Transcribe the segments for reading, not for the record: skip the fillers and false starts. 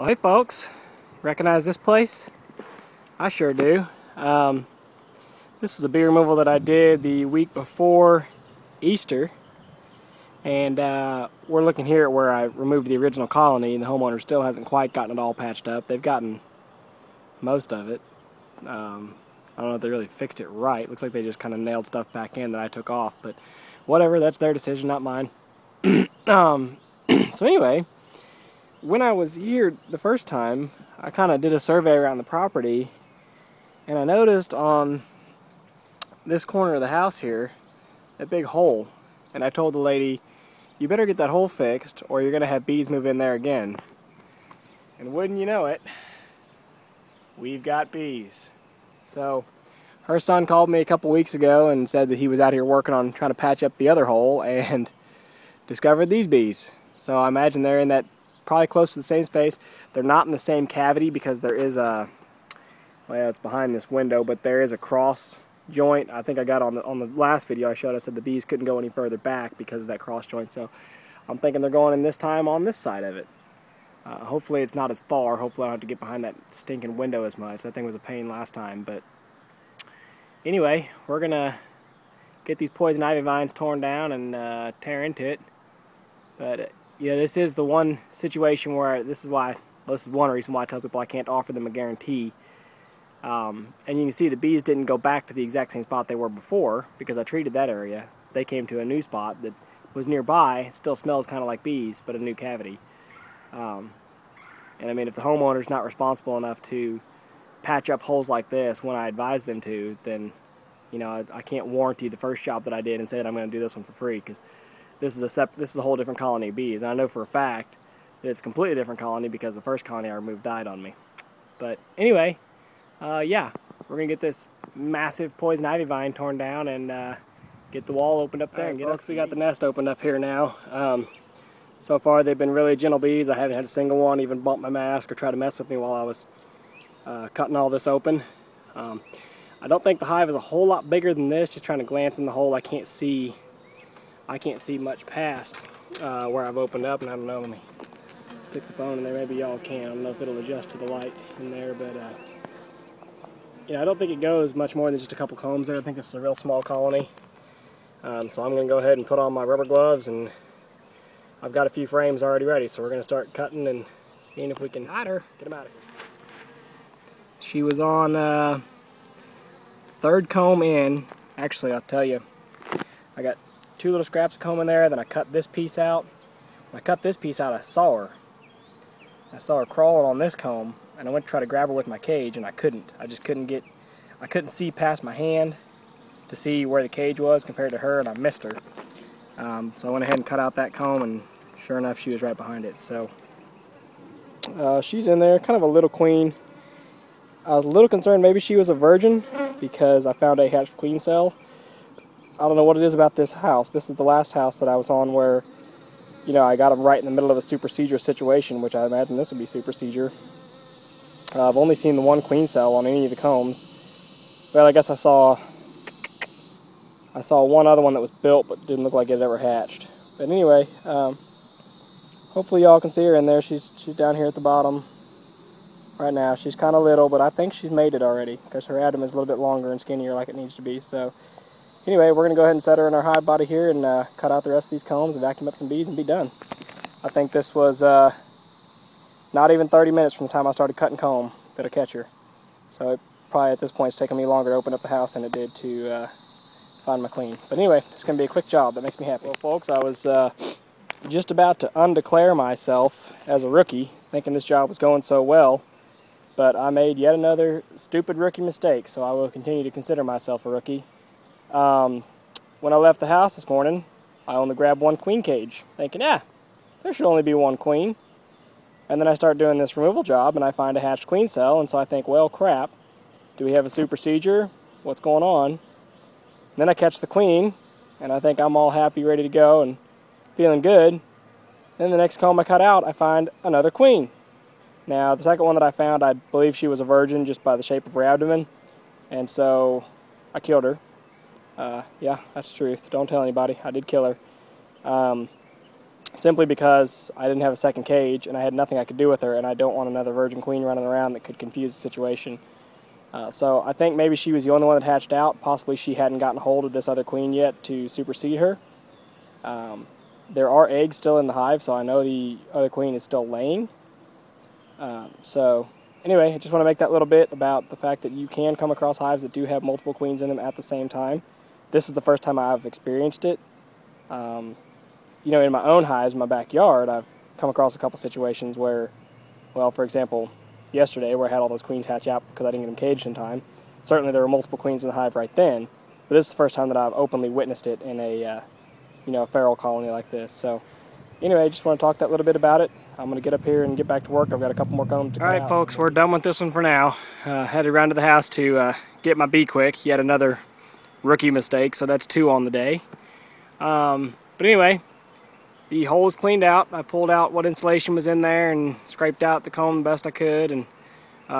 Well, hey folks, recognize this place? I sure do. This is a bee removal that I did the week before Easter, and we're looking here at where I removed the original colony, and the homeowner still hasn't quite gotten it all patched up. They've gotten most of it. I don't know if they really fixed it right. Looks like they just kind of nailed stuff back in that I took off, but whatever, that's their decision, not mine. So anyway, when I was here the first time, I kind of did a survey around the property, and I noticed on this corner of the house here a big hole, and I told the lady, you better get that hole fixed or you're going to have bees move in there again. And wouldn't you know it, we've got bees. So her son called me a couple weeks ago and said that he was out here working on trying to patch up the other hole and discovered these bees. So I imagine they're in that probably close to the same space. They're not in the same cavity because there is a, well, it's behind this window, but there is a cross joint. I think I got on the last video I showed, I said the bees couldn't go any further back because of that cross joint. So I'm thinking they're going in this time on this side of it. Hopefully it's not as far. Hopefully I don't have to get behind that stinking window as much. That thing was a pain last time. But anyway, we're gonna get these poison ivy vines torn down and tear into it. But yeah, this is the one situation where this is one reason why I tell people I can't offer them a guarantee. And you can see the bees didn't go back to the exact same spot they were before because I treated that area. They came to a new spot that was nearby. It still smells kind of like bees, but a new cavity. And I mean, if the homeowner's not responsible enough to patch up holes like this when I advise them to, then you know I can't warranty the first job that I did and say that I'm going to do this one for free, because this is a whole different colony of bees, and I know for a fact that it's a completely different colony because the first colony I removed died on me. But anyway, yeah, we're gonna get this massive poison ivy vine torn down and get the wall opened up there. Right, and folks, we got the nest opened up here now. So far they've been really gentle bees. I haven't had a single one even bump my mask or try to mess with me while I was cutting all this open. I don't think the hive is a whole lot bigger than this. Just trying to glance in the hole, I can't see much past where I've opened up, and I don't know, let me stick the phone in there, maybe y'all can. I don't know if it'll adjust to the light in there, but you know, I don't think it goes much more than just a couple combs there. I think this is a real small colony. So I'm going to go ahead and put on my rubber gloves, and I've got a few frames already ready, so we're going to start cutting and seeing if we can get them out of here. She was on third comb in. Actually, I'll tell you, I got two little scraps of comb in there, then I cut this piece out. When I cut this piece out, I saw her crawling on this comb, and I went to try to grab her with my cage, and I couldn't. I couldn't see past my hand to see where the cage was compared to her, and I missed her. So I went ahead and cut out that comb, and sure enough, she was right behind it. So she's in there, kind of a little queen. I was a little concerned maybe she was a virgin because I found a hatched queen cell. I don't know what it is about this house. This is the last house that I was on where, you know, I got them right in the middle of a supersedure situation, which I imagine this would be supersedure. I've only seen the one queen cell on any of the combs. Well, I guess I saw one other one that was built but didn't look like it ever hatched. But anyway, hopefully y'all can see her in there. She's down here at the bottom right now. She's kind of little, but I think she's made it already because her abdomen is a little bit longer and skinnier like it needs to be. So anyway, we're going to go ahead and set her in our hive body here and cut out the rest of these combs and vacuum up some bees and be done. I think this was not even 30 minutes from the time I started cutting comb that I catch her. So it probably at this point it's taken me longer to open up the house than it did to find my queen. But anyway, it's going to be a quick job. That makes me happy. Well, folks, I was just about to undeclare myself as a rookie, thinking this job was going so well, but I made yet another stupid rookie mistake, so I will continue to consider myself a rookie. When I left the house this morning, I only grabbed one queen cage, thinking, there should only be one queen. And then I start doing this removal job, and I find a hatched queen cell, and so I think, well, crap, do we have a supersedure? What's going on? And then I catch the queen, and I think I'm all happy, ready to go, and feeling good. Then the next comb I cut out, I find another queen. Now, the second one that I found, I believe she was a virgin just by the shape of her abdomen, and so I killed her. Yeah, that's the truth. Don't tell anybody. I did kill her. simply because I didn't have a second cage and I had nothing I could do with her, and I don't want another virgin queen running around that could confuse the situation. So I think maybe she was the only one that hatched out. Possibly she hadn't gotten a hold of this other queen yet to supersede her. There are eggs still in the hive, so I know the other queen is still laying. So anyway, I just want to make that little bit about the fact that you can come across hives that do have multiple queens in them at the same time. This is the first time I've experienced it. You know, in my own hives, in my backyard, I've come across a couple situations where, well, for example, yesterday where I had all those queens hatch out because I didn't get them caged in time. Certainly there were multiple queens in the hive right then, but this is the first time that I've openly witnessed it in a, you know, a feral colony like this. So anyway, I just want to talk that little bit about it. I'm going to get up here and get back to work. I've got a couple more combs to cut out. All right, folks, we're done with this one for now. Headed around to the house to get my bee quick. Yet another rookie mistake, so that's 2 on the day. But anyway, the hole is cleaned out. I pulled out what insulation was in there and scraped out the comb the best I could, and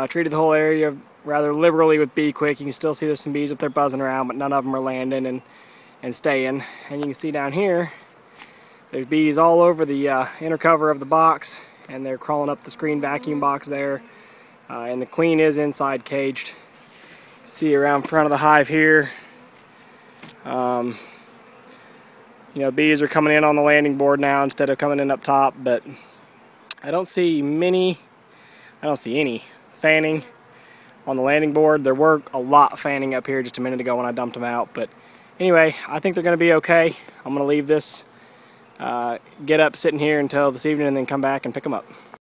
treated the whole area rather liberally with bee quick. You can still see there's some bees up there buzzing around, but none of them are landing and staying. And you can see down here, there's bees all over the inner cover of the box, and they're crawling up the screen vacuum box there. And the queen is inside caged. See around front of the hive here. You know, bees are coming in on the landing board now instead of coming in up top, but I don't see any fanning on the landing board. There were a lot fanning up here just a minute ago when I dumped them out, but anyway, I think they're going to be okay. I'm going to leave this get up sitting here until this evening and then come back and pick them up.